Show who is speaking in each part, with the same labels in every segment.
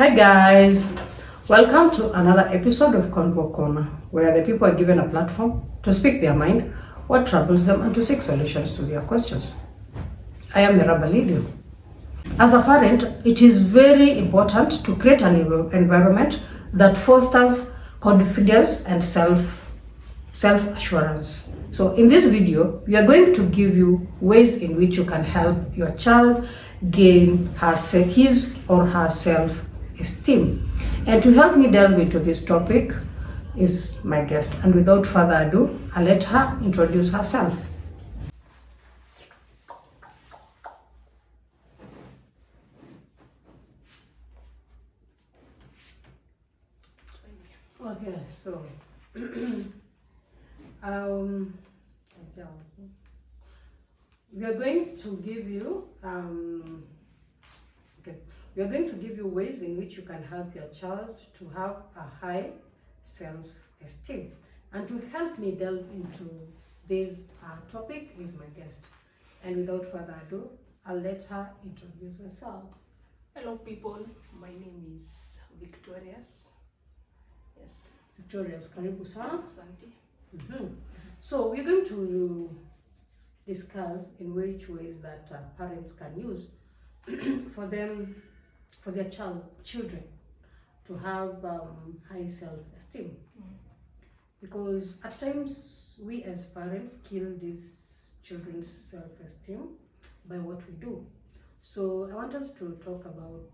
Speaker 1: Hi guys, welcome to another episode of Convo Corner, where the people are given a platform to speak their mind, what troubles them, and to seek solutions to their questions. I am Miraba Lydia. As a parent, it is very important to create an environment that fosters confidence and self-assurance. So in this video, we are going to give you ways in which you can help your child gain his or her self-esteem. And to help me delve into this topic is my guest. And without further ado, I'll let her introduce herself. Okay, so we are going to give you ways in which you can help your child to have a high self-esteem. And to help me delve into this topic is my guest. And without further ado, I'll let her introduce herself.
Speaker 2: Hello people, my name is Victorious. Yes.
Speaker 1: Victorious, karibu sana.
Speaker 2: Asante.
Speaker 1: So we're going to discuss in which ways that parents can use for their children to have high self-esteem. Because at times we as parents kill these children's self-esteem by what we do. So I want us to talk about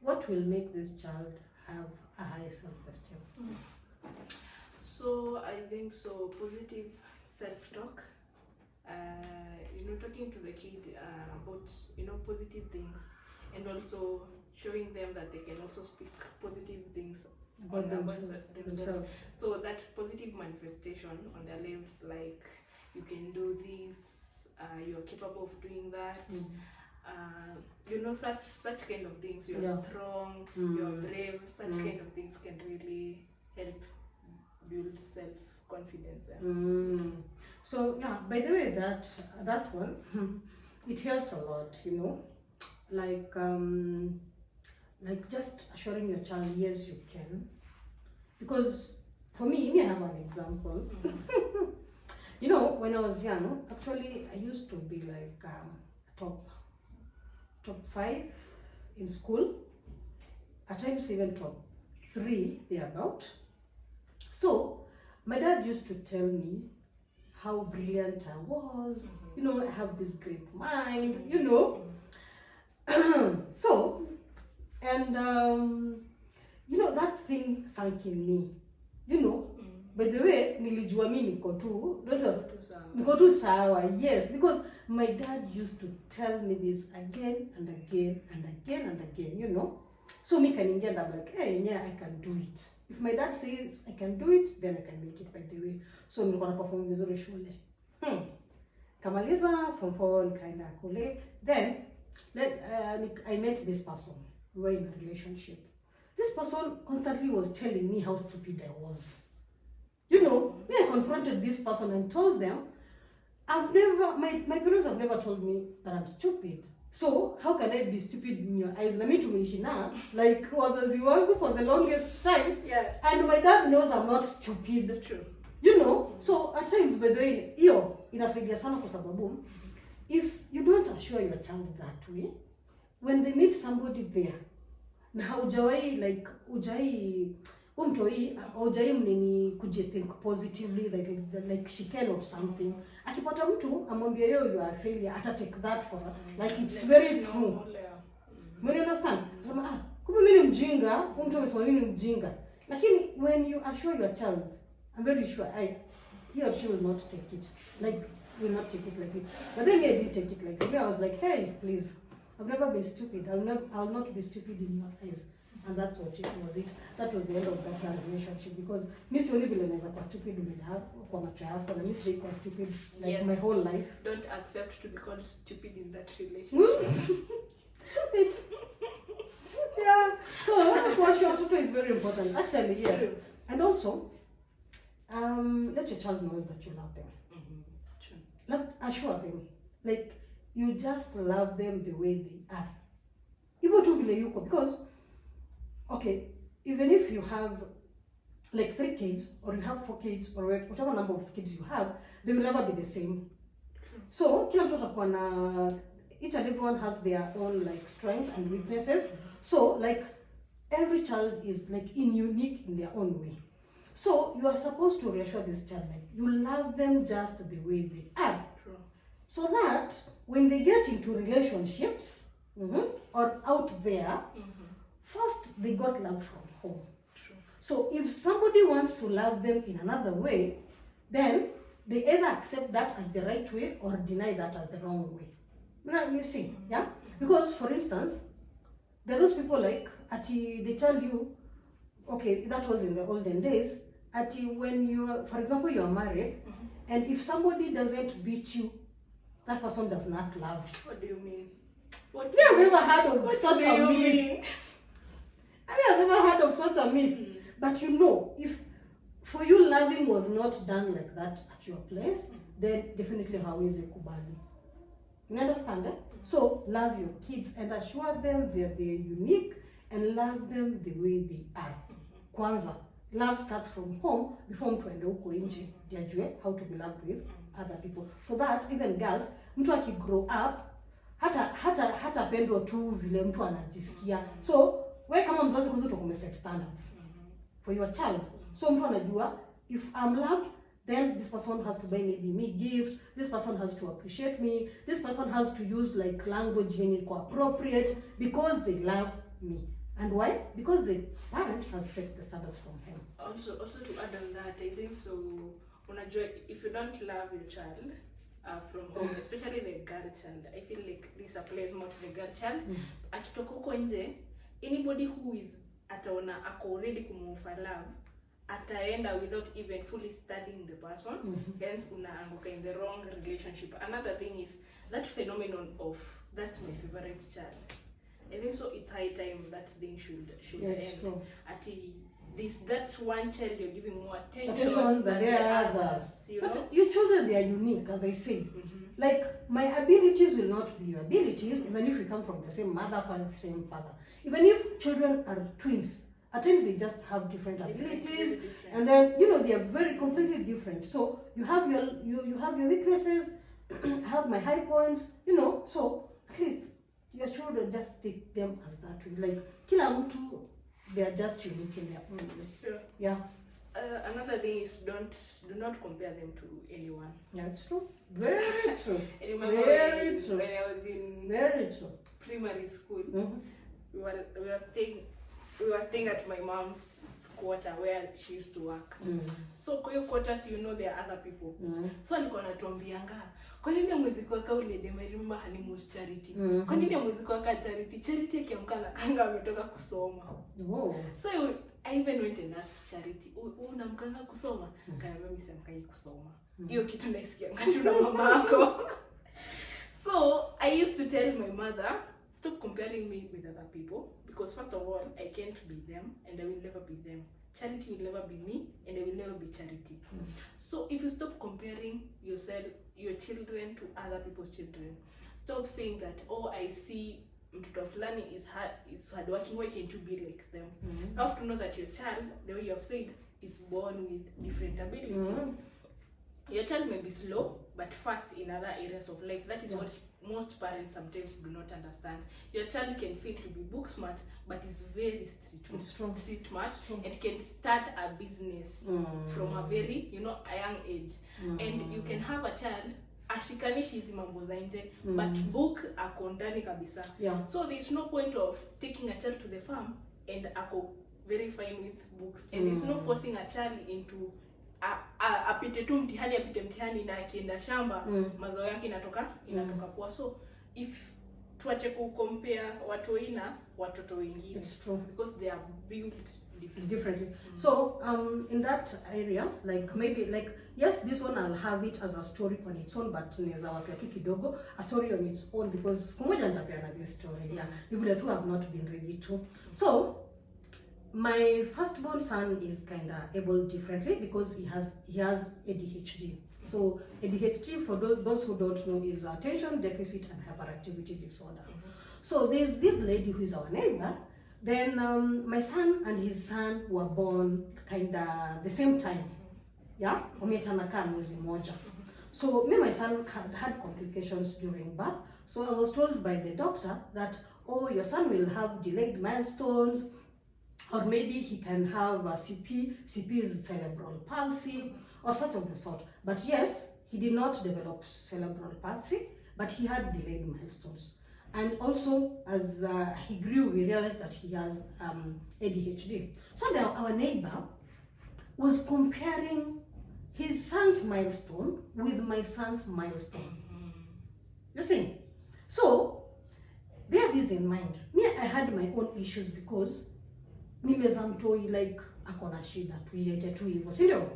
Speaker 1: what will make this child have a high self-esteem.
Speaker 2: So I think positive self-talk, talking to the kid about positive things, and also showing them that they can also speak positive things
Speaker 1: About themselves.
Speaker 2: So that positive manifestation on their lives, like you can do this, you're capable of doing that. Such kind of things. You're strong, you're brave. Such kind of things can really help build self-confidence.
Speaker 1: So yeah, by the way, that one it helps a lot, like just assuring your child, yes, you can. Because for me, I have an example. When I was young, actually I used to be like top 5 in school, at times even top 3 thereabout. So my dad used to tell me how brilliant I was, I have this great mind, So, and that thing sank in me, By the way, nilijua mi niko tu sawa, yes, because my dad used to tell me this again and again and again and again, So me can engage, I'm like, hey, yeah, I can do it. If my dad says I can do it, then I can make it, by the way. So nilikuwa na perform vizuri shule. Kamaliza form 4 nikaenda kule. Then I met this person. We were in a relationship. This person constantly was telling me how stupid I was. Me, I confronted this person and told them, my parents have never told me that I'm stupid. So how can I be stupid in your eyes? Na mimi tumeishi na like wazazi wangu for the longest time.
Speaker 2: Yeah.
Speaker 1: And my dad knows I'm not stupid.
Speaker 2: True.
Speaker 1: So at times, by the way, hiyo inasaidia sana kwa sababu if you don't assure your child that way, when they meet somebody there, na hujawai mnini kujithink positively, like she can of something. Akipata mtu amwambia you are a failure, ata take that for her. Like it's very true. When you understand? Kama kumbe mimi ni mjinga, mtu amesema mimi ni mjinga. Lakini when you assure your child, I'm very sure he or she will not take it. Like it. But then I did take it like that. I was like, hey, please, I've never been stupid. I'll not be stupid in your eyes. And that's what it was. That was the end of that relationship, because Miss only naweza kuwa stupid kwa macho yako, na Miss J was stupid my whole life.
Speaker 2: Don't accept to be called stupid in that relationship.
Speaker 1: It's so kuwashua watoto is very important. Actually, yes. True. And also, let your child know that you love them. True. Assure them. Like, you just love them the way they are. Even to vile yuko, because okay, even if you have like 3 kids, or you have 4 kids, or whatever number of kids you have, they will never be the same. So kila mtu atakuwa na, each and everyone has their own like strength and weaknesses. So like every child is like unique in their own way. So you are supposed to reassure this child like you love them just the way they are.
Speaker 2: True.
Speaker 1: So that when they get into relationships or out there, first they got love from home.
Speaker 2: True.
Speaker 1: So if somebody wants to love them in another way, then they either accept that as the right way or deny that as the wrong way. Now you see, yeah? Because for instance, there are those people like, they tell you, okay, that was in the olden days, when you are, for example, you are married, and if somebody doesn't beat you, that person does not love you.
Speaker 2: What do you mean? What
Speaker 1: Yeah, I've never heard of such a myth.
Speaker 2: mean?
Speaker 1: I've never heard of such a myth. But you know, if for you loving was not done like that at your place, then definitely hawezi kubali. You understand? So love your kids and assure them that they're unique and love them the way they are. Kwanza, love starts from home before mtu aende huko nje ndio ajue how to be loved with other people. So that even girls, mtu akigrow up hata pendwa tu vile mtu anajisikia. So we kama mzazi kwanza tukume set standards for your child. So mtu anajua if I'm loved, then this person has to buy maybe me gift, this person has to appreciate me, this person has to use like language yenye iko appropriate because they love me. And why? Because the parent has set the standards from home.
Speaker 2: Also to add on that, I think so, unajua, if you don't love your child from home, especially the girl child, I feel like this applies more to the girl child. Akitoka huko nje, anybody who is ataona ako already kumufa love, ataenda without even fully studying the person, hence unaanguka in the wrong relationship. Another thing is that phenomenon of that's my favorite child. I think so it's high time that thing should
Speaker 1: Yeah, it's
Speaker 2: end.
Speaker 1: true.
Speaker 2: This that one child you're giving more
Speaker 1: Attention than the others.
Speaker 2: You
Speaker 1: But
Speaker 2: know?
Speaker 1: your children, they are unique, as I say. Like my abilities will not be your abilities, even if we come from the same mother, same father. Even if children are twins, at times they just have different abilities, and then you know they are very completely different. So you have your you have your weaknesses, I have my high points, you know. So at least your children, just take them as that way. Like kila mtu, they are just unique in their own way. Yeah.
Speaker 2: Another thing is do not compare them to anyone.
Speaker 1: Yeah, it's true. Very true.
Speaker 2: I remember
Speaker 1: Very true.
Speaker 2: when I was in
Speaker 1: Very true.
Speaker 2: primary school, we were staying at my mom's quarter where she used to work. So kwa hiyo quarters, you know, there are other people. So alikuwa anatuambianga, kwa nini mwezi kwa ule demerimba hanimus charity? Kwa nini mwezi kwa charity akiamka na kanga ametoka kusoma. So I even went and asked Charity, unamkanga kusoma? Kaniambia mimi simkangi kusoma. Hiyo kitu naisikia ngati na mama yako. So I used to tell my mother, stop comparing me with other people, because first of all, I can't be them and I will never be them. Charity will never be me and I will never be Charity. So if you stop comparing your children to other people's children, stop saying that, oh, I see mtoto fulani is hardworking, why can't you be like them? You have to know that your child, the way you have said, is born with different abilities. Your child may be slow, but fast in other areas of life. That is what most parents sometimes do not understand. Your child can fail to be book smart, but is very street smart, and can start a business from a very, a young age. And you can have a child ashikanishi hizi mambo za nje, but book ako ndani kabisa. So there's no point of taking a child to the farm and ako very fine with books, and there's no forcing a child into apite tu mtihani na akienda shamba mazao yake inatoka poa. So if tuache ku compare watoto wengine,
Speaker 1: it's true,
Speaker 2: because they are built
Speaker 1: differently. So in that area, like maybe like yes, this one I'll have it as a story on its own, but neza wapia tu kidogo a story on its own, because siku moja nitapeana this story. You would have not been ready to. So my firstborn son is kind of able differently because he has ADHD. So ADHD, for those who don't know, is attention deficit and hyperactivity disorder. So there's this lady who is our neighbor, Then my son and his son were born kinda the same time. Yeah, wameachana kaa mwezi moja. So me, my son had complications during birth. So I was told by the doctor that, oh, your son will have delayed milestones, or maybe he can have a CP. CP is cerebral palsy, or such of the sort. But yes, he did not develop cerebral palsy, but he had delayed milestones. And also, as he grew, we realized that he has ADHD. So our neighbor was comparing his son's milestone with my son's milestone. You see? So, bear this in mind. Me, I had my own issues because nimeza mtoi like akona shida tuiete tu hivyo, si ndio?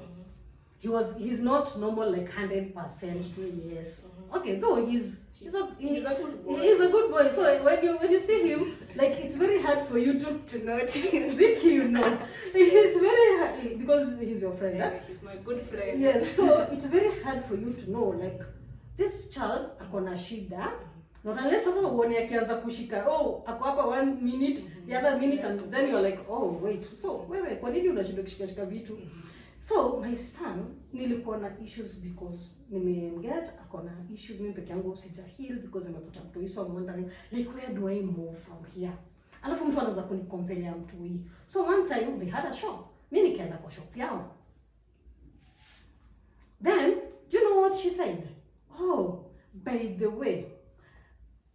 Speaker 1: He's not normal like 100%. Yes. Okay, though he's a good boy. He's a good boy. So when you see him, like it's very hard for you to notice. Think you know. It's very hard because he's your friend.
Speaker 2: Yeah, he's my good friend.
Speaker 1: Yes. So it's very hard for you to know like this child akona shida. Not unless sasa uone akianza kushika, oh, ako hapa 1 minute, the other minute, and then you're like, oh wait. So wewe kwa nini unashinda kushika vitu? So my son nilikuwa na issues because nimemget, akona issues mimi peke yangu sija heal because nimepata mtu. So I'm wondering like where do I move from here? Alafu mtu anaanza kunikompelea mtu hii. So one time they had a shop. Mimi nikaenda kwa shop yao. Then do you know what she said? Oh, by the way,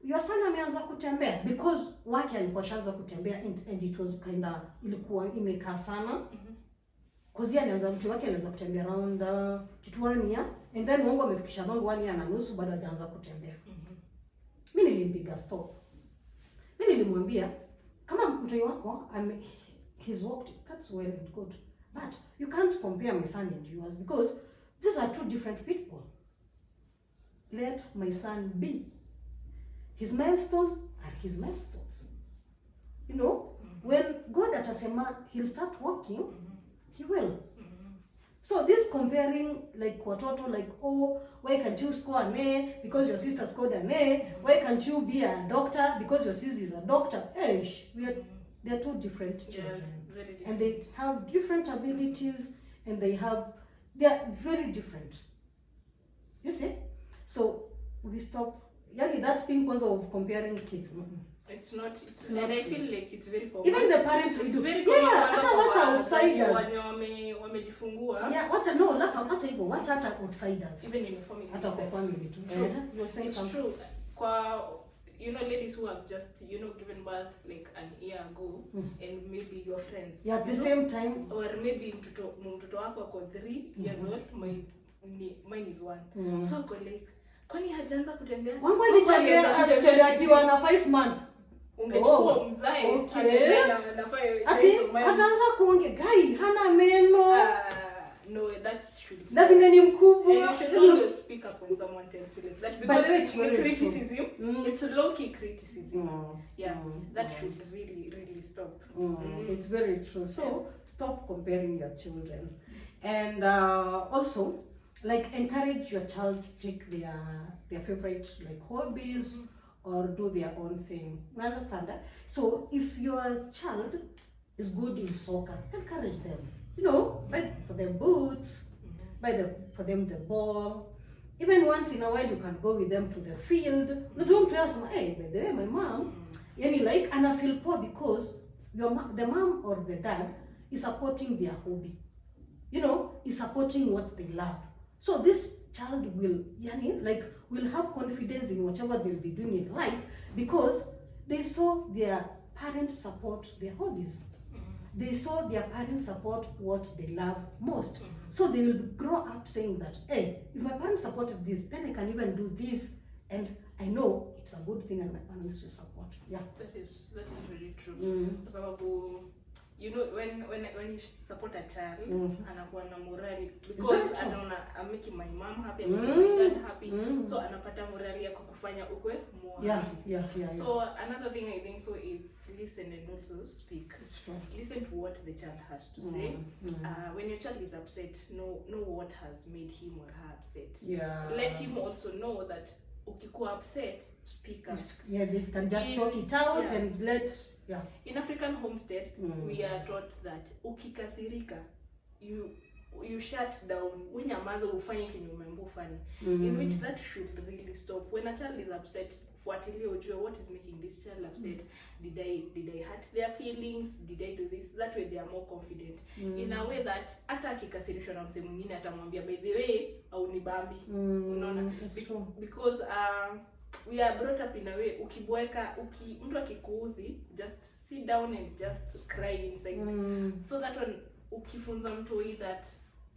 Speaker 1: your son ameanza kutembea because wake alikuwa shaanza kutembea and it was kinda ilikuwa imekaa sana. Cause alianza mtu wake alianza kutembea around kitu 1 year and then Mungu amefikisha around 1 year na nusu bado hajaanza kutembea. Mimi nilimpiga stop. Mimi nilimwambia kama mtu wako he's walked, that's well and good, but you can't compare my son and yours because these are 2 different people. Let my son be. His milestones are his milestones. You know, when God atasema he'll start walking, he will. So this comparing like watoto like, oh, why can't you score an A because your sister scored an A? Why can't you be a doctor because your sis is a doctor? They're 2 different children.
Speaker 2: Yeah, very different.
Speaker 1: And they have different abilities and they're very different. You see? So we stop. Yani that thing of comparing kids.
Speaker 2: It's not, and I feel like it's very common.
Speaker 1: Even the parents will do. Yeah, hata outsiders.
Speaker 2: Wamejifungua.
Speaker 1: Yeah, hata hivyo, hata outsiders.
Speaker 2: Even in the family.
Speaker 1: Hata kwa family too. You're saying
Speaker 2: it's
Speaker 1: something.
Speaker 2: true. Kwa, you know, ladies who have just, you know, given birth like an year ago, and maybe your friends.
Speaker 1: Yeah, at the same time.
Speaker 2: Or maybe mtoto wako ako 3 years old, mine is 1. So go like, kwani hajaanza kutembea?
Speaker 1: Wangu alitembea akiwa na 5 months.
Speaker 2: Ungechukua mzae.
Speaker 1: Okay. Ati ataanza kuongea guy hana meno.
Speaker 2: No, that should.
Speaker 1: Na vile ni mkubwa.
Speaker 2: You should always speak up when someone tells you like that because
Speaker 1: it's
Speaker 2: criticism. It's a low-key criticism. That should really stop.
Speaker 1: It's very true. So stop comparing your children, and also like encourage your child to take their favorite like hobbies or do their own thing. You understand that? So if your child is good in soccer, encourage them. You know, buy for them boots, buy for them the ball. Even once in a while you can go with them to the field. Not don't tell them, hey, by the way, my mom, like, and I feel poor because the mom or the dad is supporting their hobby. You know, is supporting what they love. So this child will have confidence in whatever they'll be doing in life because they saw their parents support their hobbies. They saw their parents support what they love most. So they will grow up saying that, hey, if my parents supported this, then I can even do this. And I know it's a good thing and my parents will support. Yeah.
Speaker 2: That is really true. You know, when you support a child, anakuwa na morali because I'm making my mom happy, I'm making my dad happy, so anapata morali ya kukufanya ukwe more happy. So another thing I think so is listen and also speak. Listen to what the child has to say. When your child is upset, know what has made him or her upset. Let him also know that ukikuwa upset, speak up.
Speaker 1: They can just talk it out and let Yeah.
Speaker 2: In African homestead, we are taught that ukikasirika, you shut down. When your mother will find funny, in which that should really stop. When a child is upset, what is making this child upset? Did I hurt their feelings? Did I do this? That way they are more confident. In a way that hata akikasirishwa na msemo mwingine atamwambia, by the way, au nibambi. Unaona? Because we are brought up in a way, mtu akikuudhi, just sit down and just cry inside. So that when ukifunza mtu that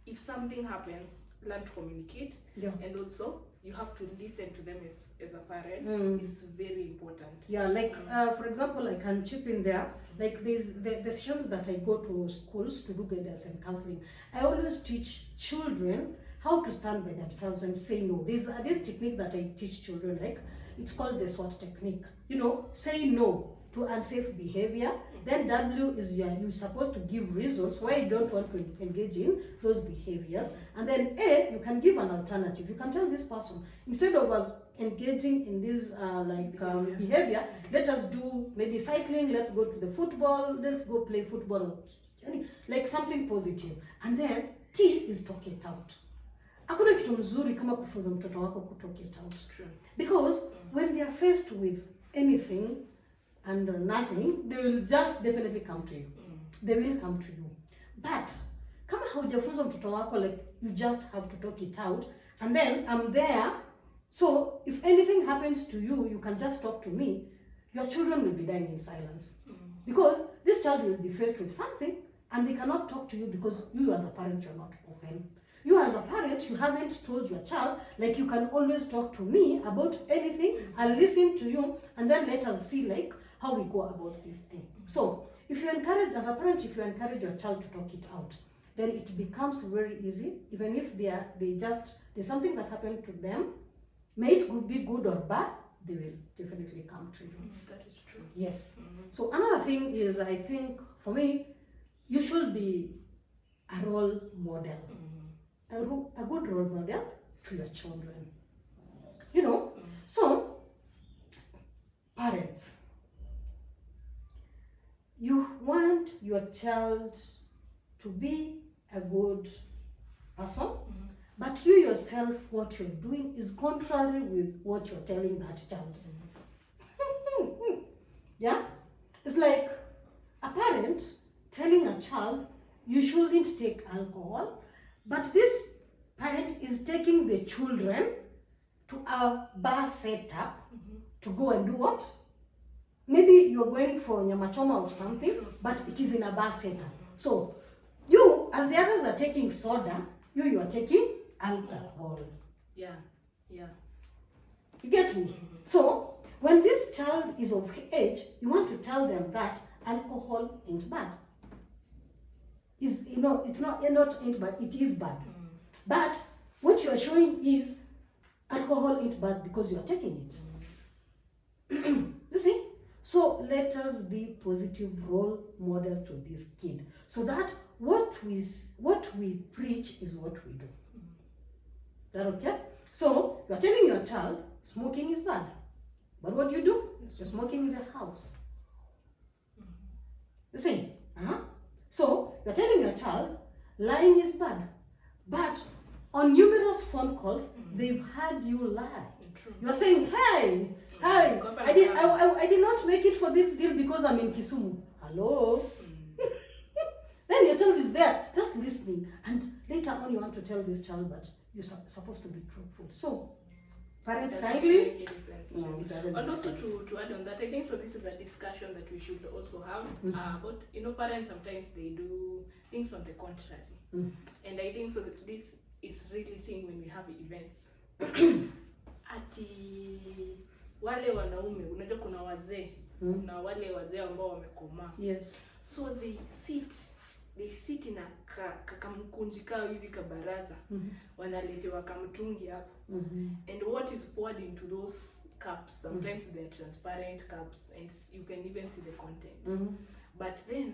Speaker 2: if something happens, learn to communicate. And also you have to listen to them as a parent. It's very important. Yeah, like
Speaker 1: for example, I can chip in there. Like the sessions that I go to schools to do guidance and counseling, I always teach children how to stand by themselves and say no. There's this technique that I teach children, like it's called the SWOT technique. Say no to unsafe behavior. Then W is you're supposed to give reasons why you don't want to engage in those behaviors. And then A, you can give an alternative. You can tell this person, instead of us engaging in this behavior, let us do maybe cycling, let's go to the football, let's go play football, like something positive. And then T is talk it out. Hakuna kitu mzuri kama kufunza mtoto wako ku talk it out. Because when they are faced with anything and nothing, they will just definitely come to you. They will come to you. But kama haujafunza mtoto wako, like you just have to talk it out, and then I'm there, so if anything happens to you, you can just talk to me. Your children will be dying in silence. Because this child will be faced with something and they cannot talk to you because you as a parent, you're not open. You as a parent, you haven't told your child, like you can always talk to me about anything, I'll listen to you, and then let us see like how we go about this thing. So if you encourage, as a parent, if you encourage your child to talk it out, then it becomes very easy. Even if there's something that happened to them, may it could be good or bad, they will definitely come to you.
Speaker 2: That is true.
Speaker 1: Yes. So another thing is, I think for me, you should be a role model. A good role model to your children. So parents, you want your child to be a good person, but you yourself, what you're doing is contrary with what you're telling that child. Yeah? It's like a parent telling a child, you shouldn't take alcohol, but this parent is taking the children to a bar setup to go and do what? Maybe you're going for nyamachoma or something, but it is in a bar setup. So you, as the others are taking soda, you are taking alcohol.
Speaker 2: Yeah.
Speaker 1: You get me? So when this child is of age, you want to tell them that alcohol ain't bad. It's not ain't bad, it is bad. But what you are showing is alcohol ain't bad because you are taking it. You see? So let us be positive role model to this kid, so that what we preach is what we do. Is that okay? So you are telling your child smoking is bad, but what you do? You're smoking in the house. You see? So you're telling your child lying is bad, but on numerous phone calls they've heard you lie. You're saying, hey, I did not make it for this deal because I'm in Kisumu. Hello? Then your child is there just listening, and later on you want to tell this child that you're supposed to be truthful. So parents kindly.
Speaker 2: And also to add on that, I think so this is a discussion that we should also have about, parents sometimes they do things on the contrary. And I think so that this is really seen when we have events. Ati wale wanaume, unajua kuna wazee, na wale wazee ambao wamekomaa.
Speaker 1: Yes.
Speaker 2: So they sit in a kakamkunji kao hivi kabaraza. Wanaletewa kamtungi hapo. And what is poured into those cups, sometimes they're transparent cups and you can even see the content. But then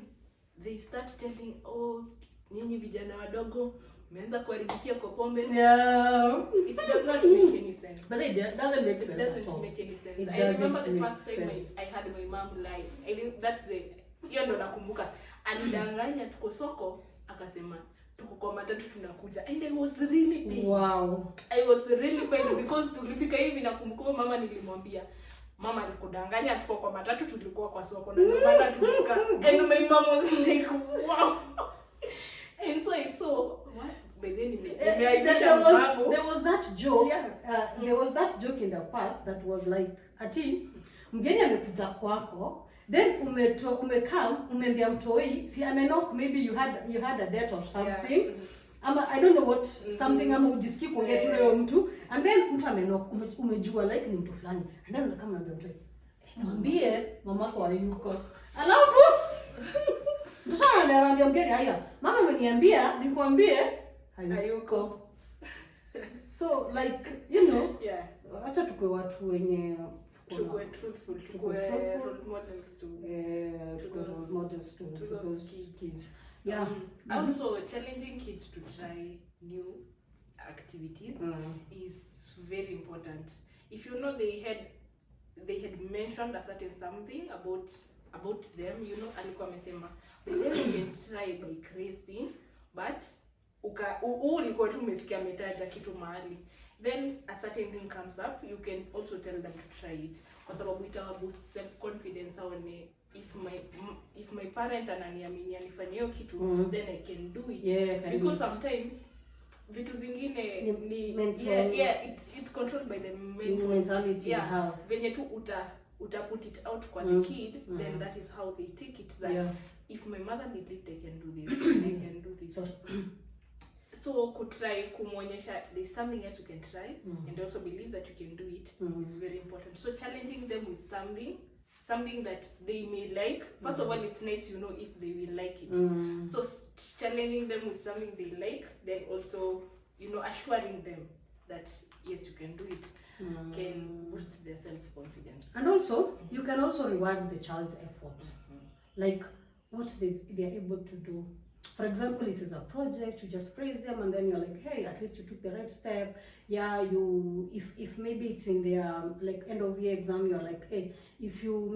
Speaker 2: they start telling, nyinyi vijana wadogo umeanza kuharibikia kwa pombe. It does not make any sense.
Speaker 1: But it doesn't make sense.
Speaker 2: It doesn't make any sense. I remember the first time I had my mom lie. I think that's hiyo ndo nakumbuka. Alidanganya tuko soko, akasema tuko kwa matatu tunakuja. And I was really pained.
Speaker 1: Wow.
Speaker 2: I was really pained because tulifika hivi nakumbuka mama nilimwambia, mama alikudanganya tuko kwa matatu tulikuwa kwa soko na ndio maana tulifika. And my mom was like, wow. And so I saw what
Speaker 1: there was that joke. There was that joke in the past that was like, ati mgeni amekuja kwako, then umembia mtoi, see knock, maybe you had a date or something. I don't know what, something ama ujisikie kuongea tu leo mtu, and then mtu knock, umejua like ni mtu fulani, and then unakama unambia mtoi, mwambie mamako hayuko. Alafu mtoto anaambia mgeni, haya mama ameniambia nikwambie hayuko. So like, you know, acha tukue watu wenye
Speaker 2: tukue truthful, tukue role models to those kids.
Speaker 1: Yeah.
Speaker 2: Also challenging kids to try new activities is very important. If you know they had mentioned a certain something about them, you know, alikuwa amesema, but then you can try by creating, but ulikuwa tu umesikia ametaja kitu mahali, then a certain thing comes up, you can also tell them to try it, kwa sababu itawa boost self confidence. Aone if my parent ananiamini anifanye hiyo kitu, then I can do it. Because sometimes vitu zingine ni mental, it's controlled by the
Speaker 1: mentality you have.
Speaker 2: Venye tu uta put it out kwa the kid, then that is how they take it, that if my mother believed I can do this, I can do this. So kutry kumuonyesha there's something else you can try, and also believe that you can do it is very important. So challenging them with something that they may like. First of all, it's nice, you know, if they will like it. So challenging them with something they like, then also, you know, assuring them that yes, you can do it, can boost their self-confidence.
Speaker 1: And also, you can also reward the child's efforts, like what they are able to do. For example, it is a project, you just praise them, and then you're like, hey, at least you took the right step. If maybe it's in their like end of year exam, you're like, hey, if you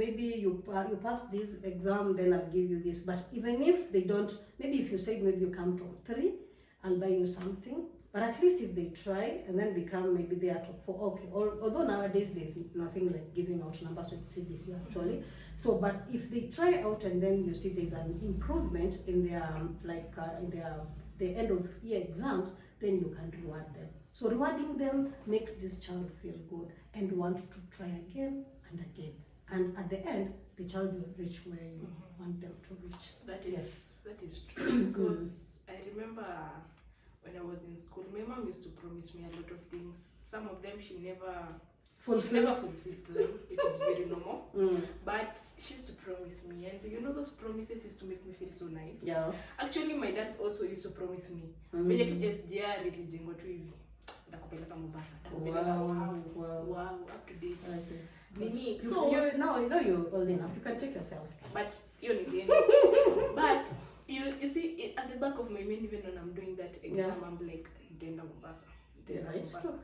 Speaker 1: pass this exam, then I'll give you this. But even if they don't, maybe if you say maybe you come top 3, I'll buy you something. But at least if they try and then become maybe they are top 4, okay. Although nowadays there's nothing like giving out numbers with CBC actually. So, but if they try out and then you see there's an improvement in their the end of year exams, then you can reward them. So rewarding them makes this child feel good and want to try again and again. And at the end, the child will reach where you want them to reach.
Speaker 2: That is true. Because I remember when I was in school, my mom used to promise me a lot of things. Some of them she never fulfilled them, which is very normal. But she used to promise me, and you know those promises used to make me feel so nice.
Speaker 1: Yeah.
Speaker 2: Actually, my dad also used to promise me. When you SDR ilijengwa tu hivi, nakupeleka Mombasa, nakupeleka wow, up to date.
Speaker 1: Okay.
Speaker 2: Nini?
Speaker 1: So you know you're old enough. You can take yourself.
Speaker 2: But you need but you see at the back of my mind, even when I'm doing that exam, I'm like, Denda Mombasa.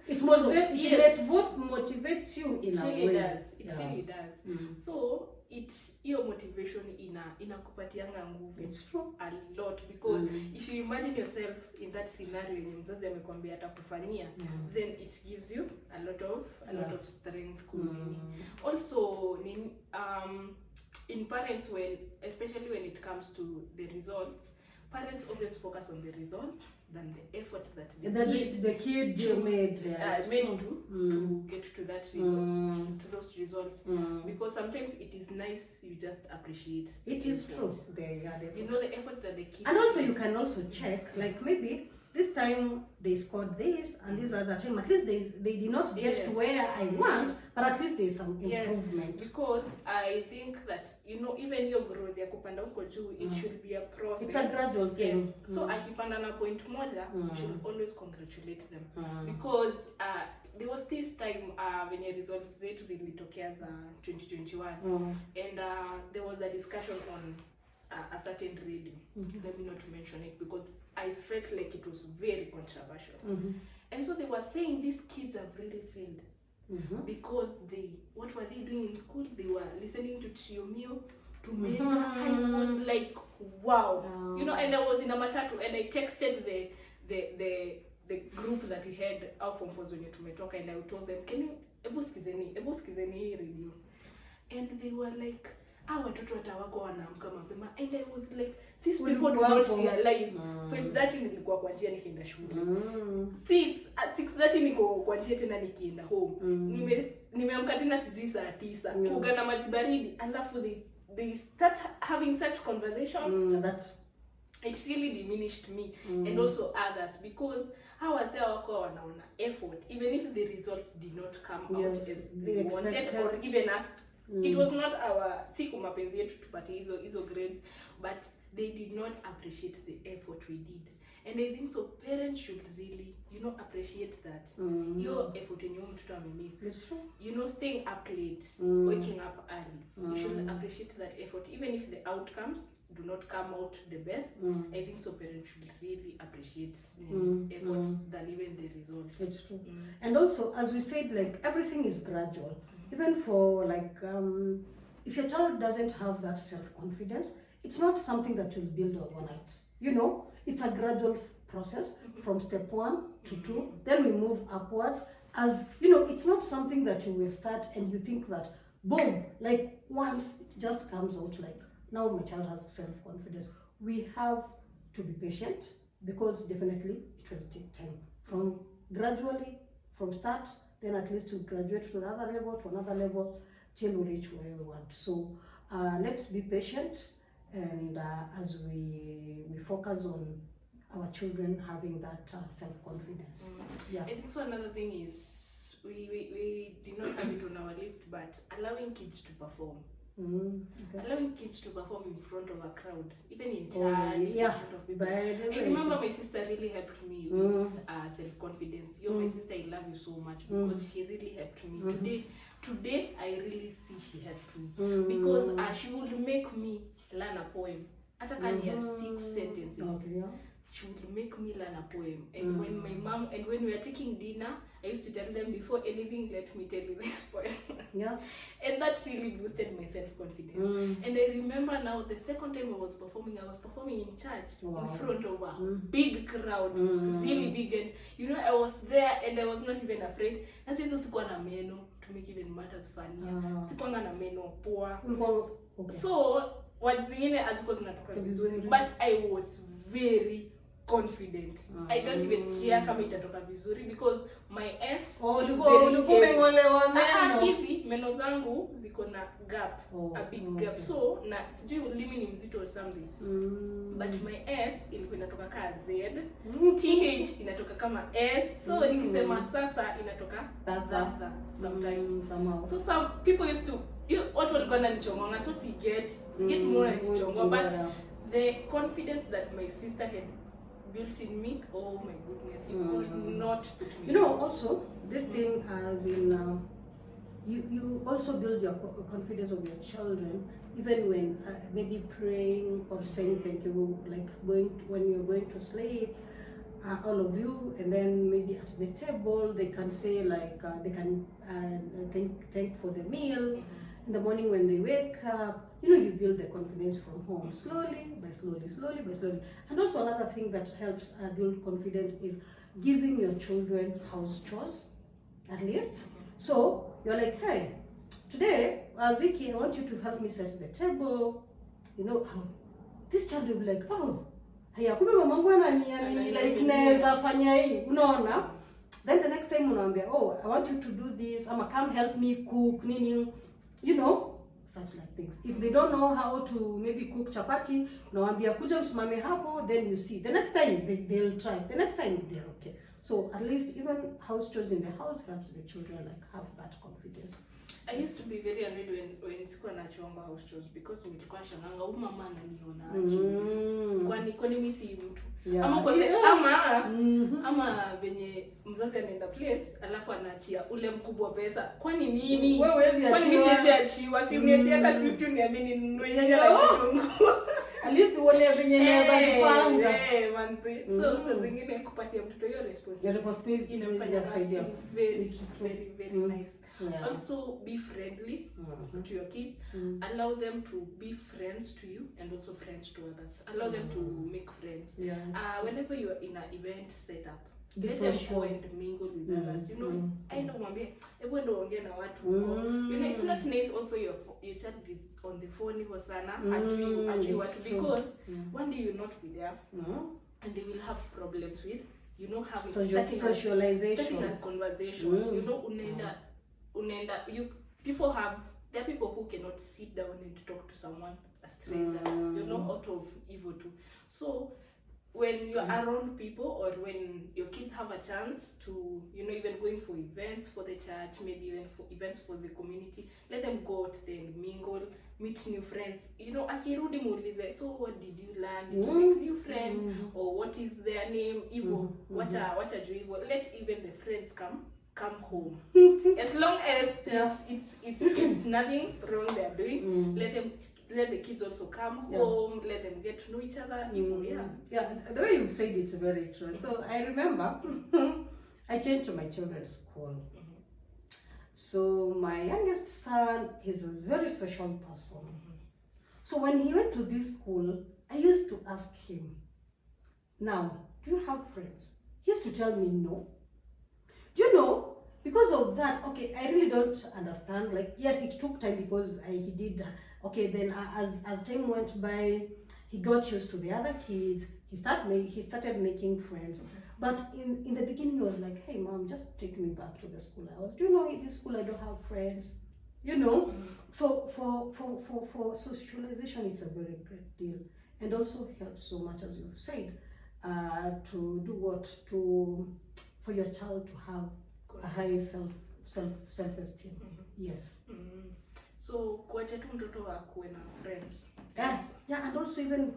Speaker 1: It motivates you in a way.
Speaker 2: It really does. So your motivation inakupatianga nguvu.
Speaker 1: It's true.
Speaker 2: A lot, because if you imagine yourself in that scenario yenye mzazi amekwambia atakufanyia, then it gives you a lot of strength. Also in parents, especially when it comes to the results, parents always focus on the results than the effort that the kid made to get to that result, to those results. Because sometimes it is nice, you just appreciate
Speaker 1: it. Is true.
Speaker 2: You know the effort that the kid.
Speaker 1: And also you can also check, like maybe this time they scored this, and this other time at least they did not get to where I want, but at least there is some improvement.
Speaker 2: Because I think that, you know, even your growth ya kupanda huko juu, it should be a process.
Speaker 1: It's a gradual thing.
Speaker 2: So akipanda na point moja, you should always congratulate them. Because there was this time when your results zetu zilitokea za 2021, and there was a discussion on a certain radio. Let me not mention it because I felt like it was very controversial. And so they were saying these kids have really failed. Because what were they doing in school? They were listening to Trio Mio, to Major. I was like, wow. You know, and I was in a matatu and I texted the group that we had out from Fozonyo to Metoka, and I told them, can you ebu skizeni radio? And they were like, watoto watawako wanaamka mapema. And I was like, these people do not realize 5:30 nilikuwa kwa njia nikienda shule. 6:30 niko kwa njia tena nikienda home. Nimeamka tena saa 9 kuoga na maji baridi, alafu they start having such conversations. It really diminished me and also others, because how was there wanaona effort even if the results did not come out as they wanted or even as it was not our siku mapenzi yetu tupate hizo grades, but they did not appreciate the effort we did. And I think so parents should really, appreciate that. Your effort in your mtoto amemake. Staying up late, waking up early. You should appreciate that effort, even if the outcomes do not come out the best. I think so parents should really appreciate effort than even the result.
Speaker 1: It's true. And also, as we said, like, everything is gradual. Even for, like, if your child doesn't have that self-confidence, it's not something that will build overnight. It's a gradual process from step 1 to 2. Then we move upwards. As, it's not something that you will start and you think that, boom, like, once it just comes out, like, now my child has self-confidence. We have to be patient, because definitely it will take time. From gradually, from start, then at least to graduate to another level, till we reach where we want. So let's be patient, and as we focus on our children having that self-confidence.
Speaker 2: I think so another thing is we did not have it on our list, but allowing kids to perform. Allowing kids to perform in front of a crowd, even in church, in front of people. I remember my sister really helped me with self-confidence. My sister, I love you so much, because she really helped me. Today I really see she helped me, because she would make me learn a poem. After 6 sentences. She would make me learn a poem. And when my mom, and when we were taking dinner, I used to tell them, before anything, let me tell you this poem. And that really boosted my self-confidence. And I remember now, the second time I was performing in church, in front of a big crowd. It's really big. And, I was there and I was not even afraid. And so sikuwa na meno, to make even matters funny. Sikuwa na meno poa. So, words zingine hazikuwa zinatoka vizuri. But I was very confident. I don't even care kama itatoka vizuri, because my S hivi meno zangu ziko na gap, a big gap. So na sijui ulimi ni mzito or something. But my S ilikuwa inatoka kama Z, TH inatoka kama S. So nikisema sasa inatoka that sometimes. So some people used to watu walikuwa wananichonga, so si get more nichonga, but the confidence that my sister had built in me, oh my goodness, you could not put me.
Speaker 1: Also this thing, as in you also build your confidence of your children, even when maybe praying or saying thank you, like when you're going to sleep, all of you, and then maybe at the table they can say, like, they can thank for the meal. In the morning when they wake up, you build the confidence from home, slowly by slowly. And also another thing that helps build confidence is giving your children house chores, at least. So you're like, hey, today, Vicky, I want you to help me set the table. This child will be like, oh, haya, kumbe mamangu ananiambia like naweza fanya hii, unaona? Then the next time unaambia, oh, I want you to do this, ama come help me cook, nini, such like things. If they don't know how to maybe cook chapati, unaambia kuja msimame hapo, then you see. The next time they'll try. The next time they're okay. So at least even house chores in the house helps the children like have that confidence.
Speaker 2: I used to be very annoyed when sikuwa nachomba house chores, because nilikuwa shanganga huyu mama ananiona aje. Kwani mimi si mtu. Ama venye mzazi anaenda place alafu anaachia ule mkubwa pesa. Kwani nini?
Speaker 1: Wewe huwezi
Speaker 2: achiwa. Kwani mimi siwezi achiwa. Si mniachia hata 50 niamini ninunue nyanya na kitunguu.
Speaker 1: At least uone venye naweza kupanga.
Speaker 2: Manzi. So zingine kupatia mtoto hiyo responsibility inafanya very nice. Yeah. Also be friendly to your kids. Allow them to be friends to you and also friends to others. Allow them to make friends. Yeah, whenever you are in an event setup, let them go and mingle with others. You know, I know mwambie, hebu ndo ongea na watu. You know, it's not nice also your child is on the phone hivyo sana, hajui watu, because one day you'll not be there and they will have problems with, you know, having
Speaker 1: socialization,
Speaker 2: starting a conversation. You know, there are people who cannot sit down and talk to someone, a stranger, you know, out of evil too. So when you're around people, or when your kids have a chance to, you know, even going for events for the church, maybe even for events for the community, let them go out there and mingle, meet new friends. You know, akirudi muulize, so what did you learn? Did you make new friends? Or what is their name? Ivo, what are Ivo? Let even the friends come home. As long as it's nothing wrong they are doing, let the kids also come home, let them get to know each other.
Speaker 1: Yeah, the way you said it's very true. So I remember I changed to my children's school. So my youngest son is a very social person. So when he went to this school, I used to ask him, now, do you have friends? He used to tell me no. Do you know, because of that, okay, I really don't understand. Like, yes, it took time because he did. Okay, then as time went by, he got used to the other kids. He started making friends. But in the beginning, he was like, hey, mom, just take me back to the school I was. Do you know, in this school, I don't have friends. You know? So for socialization, it's a very great deal. And also helps so much, as you've said, to do what? For your child to have a high self-esteem. Yes.
Speaker 2: So kuacha tu mtoto akuwe na friends.
Speaker 1: Yeah, and also even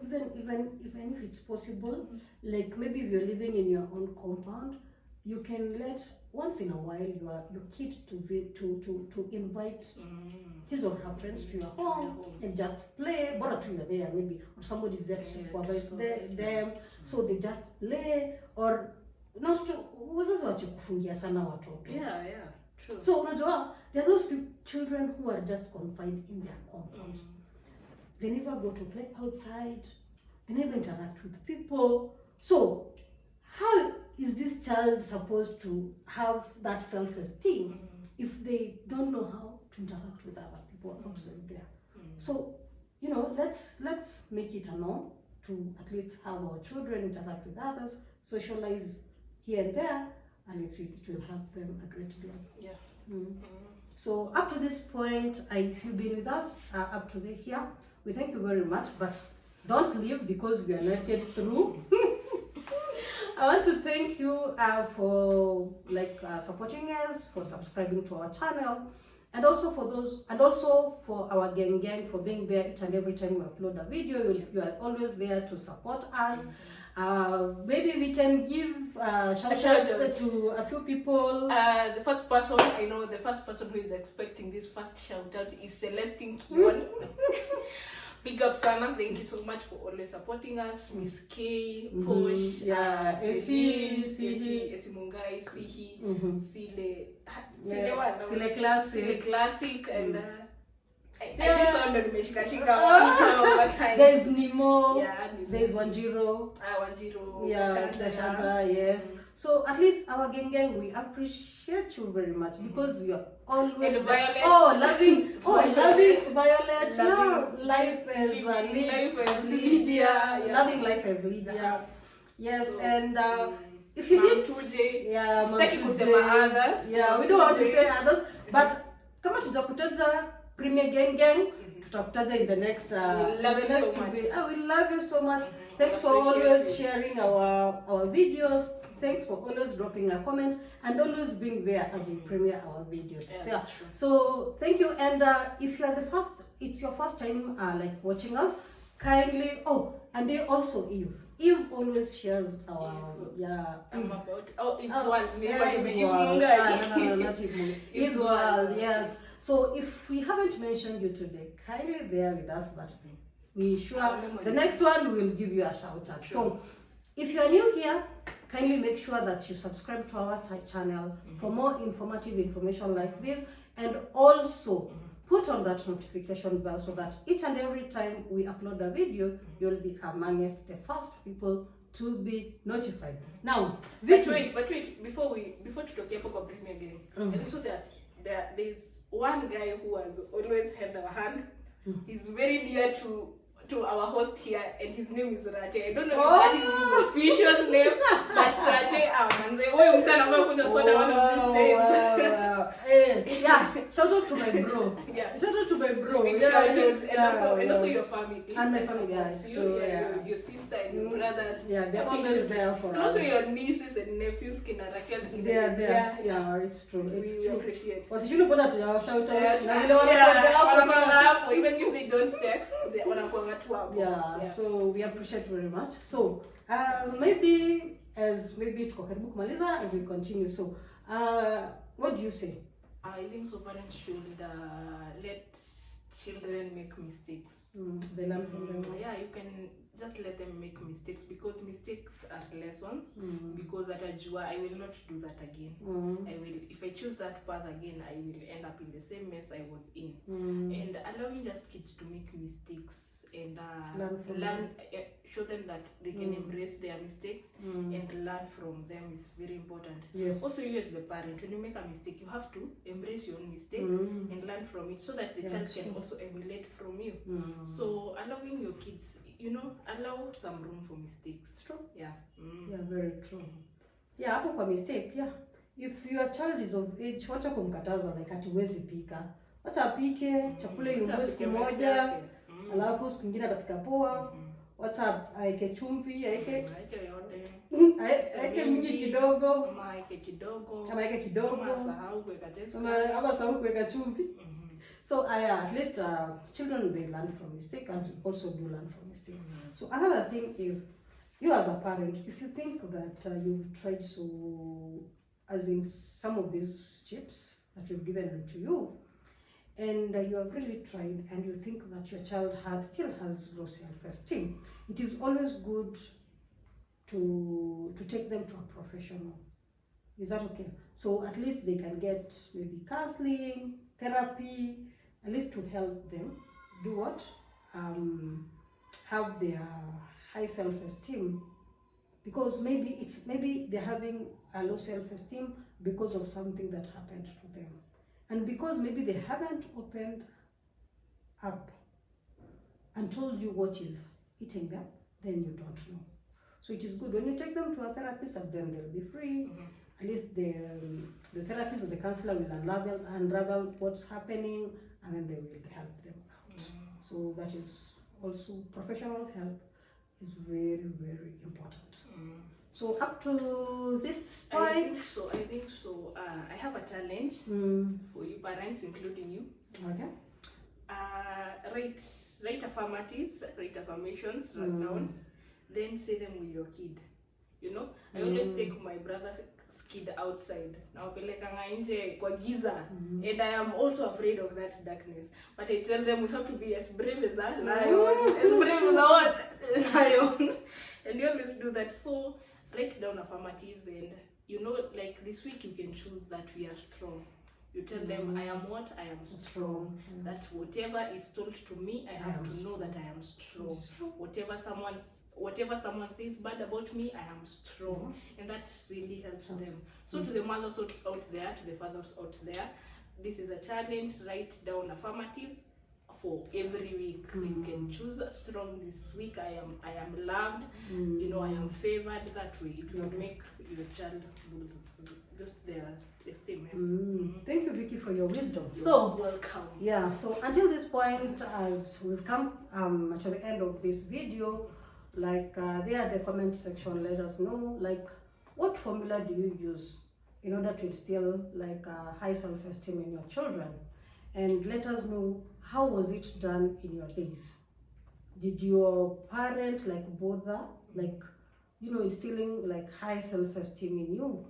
Speaker 1: if it's possible, like maybe if you're living in your own compound, you can let once in a while your kid to invite his or her friends to your home and just play. Bora tu you're there, maybe, or somebody's there to supervise them, so they just play, or not to wazazi wache kufungia sana watoto.
Speaker 2: Yeah, true.
Speaker 1: So unajua, there are those children who are just confined in their compounds. They never go to play outside. They never interact with people. So how is this child supposed to have that self-esteem if they don't know how to interact with other people outside there? So, you know, let's make it a norm to at least have our children interact with others, socialize here and there, and it will help them a great deal.
Speaker 2: Yeah.
Speaker 1: So up to this point, if you've been with us up to here, we thank you very much, but don't leave because we are not yet through. I want to thank you for supporting us, for subscribing to our channel, and also for our gang for being there each and every time we upload a video. You are always there to support us. Maybe we can give shout out to a few people.
Speaker 2: The first person who is expecting this first shout out is Celestine Kion. Big up Sana, thank you so much for always supporting us. Miss K, Posh,
Speaker 1: Esi
Speaker 2: Mungai, Sihi, Sile Classic, and
Speaker 1: there's Nemo, there's Wanjiro, Shanta, yes. So at least our gang, we appreciate you very much because you're always
Speaker 2: and Violet.
Speaker 1: Loving Violet. Life as Lydia. Loving life as Lydia. Yes, so, and if you need we don't want to say others, but kama tutakutaja Premier Gang, tutakutaja in the next we love you so much. Thanks for always sharing our videos. Thanks for always dropping a comment and always being there as we premiere our videos. Yeah. So thank you. And if you are it's your first time watching us, kindly. And they also Eve always shares our Yes. So if we haven't mentioned you today, kindly bear with us, but We sure the next one we will give you a shout out. So if you are new here, kindly make sure that you subscribe to our channel for more informative information like this, and also put on that notification bell so that each and every time we upload a video, you'll be amongst the first people to be notified. Now,
Speaker 2: but wait, before to talk about Premier again, and also there's one guy who has always held our hand. He's very dear to our host here, and his name is Rate. I don't know if that is his official name, but Rate, and they always say I'm going to soda one of these days.
Speaker 1: Yeah, shout out to my bro. Shout out to my bro.
Speaker 2: And also your family.
Speaker 1: And my family,
Speaker 2: your sister and your brothers.
Speaker 1: Yeah, they're always there for us.
Speaker 2: And also your nieces and nephews, Raquel.
Speaker 1: They are there. Yeah, it's true.
Speaker 2: We appreciate.
Speaker 1: Was you put that to our shout out?
Speaker 2: Even if they don't text, they want to
Speaker 1: so we appreciate very much. So maybe tuko karibu kumaliza as we continue. So what do you say?
Speaker 2: I think so parents should let children make mistakes.
Speaker 1: They learn from them.
Speaker 2: Yeah, you can just let them make mistakes, because mistakes are lessons. Because at Ajua, I will not do that again. If I choose that path again, I will end up in the same mess I was in. And allowing just kids to make mistakes and show them that they can embrace their mistakes and learn from them is very important.
Speaker 1: Yes.
Speaker 2: Also, you as the parent, when you make a mistake, you have to embrace your own mistake and learn from it, so that the child can also emulate from you. So allowing your kids, allow some room for mistakes.
Speaker 1: True.
Speaker 2: Yeah.
Speaker 1: Yeah, very true. Yeah, hapo kwa mistake, yeah. If your child is of age, wacha kumkataza like hatuwezi pika. Wacha apike, chakula iungwe siku moja, alafu siku nyingine atapika poa. Wacha aeke chumvi, aeke mingi kidogo.
Speaker 2: Kama aeke kidogo.
Speaker 1: Ama sahau kuweka chumvi. So at least children, they learn from mistake, as you also do learn from mistake. So another thing, if you as a parent, if you think that you've tried as in some of these chips that we've given to you, and you have really tried, and you think that your child still has low self-esteem, it is always good to take them to a professional. Is that okay? So at least they can get maybe counseling, therapy, at least to help them do what? Have their high self-esteem, because maybe they're having a low self-esteem because of something that happened to them, and because maybe they haven't opened up and told you what is eating them, then you don't know. So it is good when you take them to a therapist, and then they'll be free. At least the therapist or the counselor will unravel what's happening, and then they will help them out. So that is also, professional help is very, very important. So up to this point,
Speaker 2: I think so. I have a challenge for you parents, including you.
Speaker 1: Okay.
Speaker 2: Write affirmatives, write affirmations, write down, then say them with your kid. I always take my brother's kid outside. Now kwa giza, and I am also afraid of that darkness. But I tell them we have to be as brave as a lion, as brave as a what? Lion. And you always do that. So write down affirmatives, and like this week you can choose that we are strong. You tell them, I am what? I am strong. That whatever is told to me, I have to know that I am strong. Whatever someone says bad about me, I am strong. And that really helps them. So to the mothers out there, to the fathers out there, this is a challenge. Write down affirmatives for every week. You can choose strong this week. I am loved. I am favored. That way it will make your child just their esteem.
Speaker 1: Thank you, Vicky, for your wisdom.
Speaker 2: You're welcome.
Speaker 1: Yeah, so until this point, as we've come to the end of this video, like there at the comment section, let us know like what formula do you use in order to instill like high self-esteem in your children, and let us know how was it done in your days. Did your parent like bother like instilling like high self-esteem in you?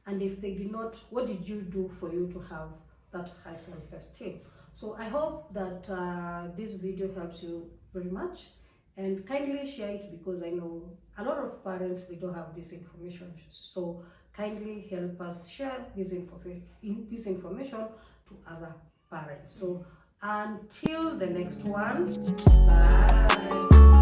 Speaker 1: And if they did not, what did you do for you to have that high self-esteem? So I hope that this video helps you very much, and kindly share it, because I know a lot of parents, they don't have this information. So kindly help us share this information to other parents. So until the next one, bye.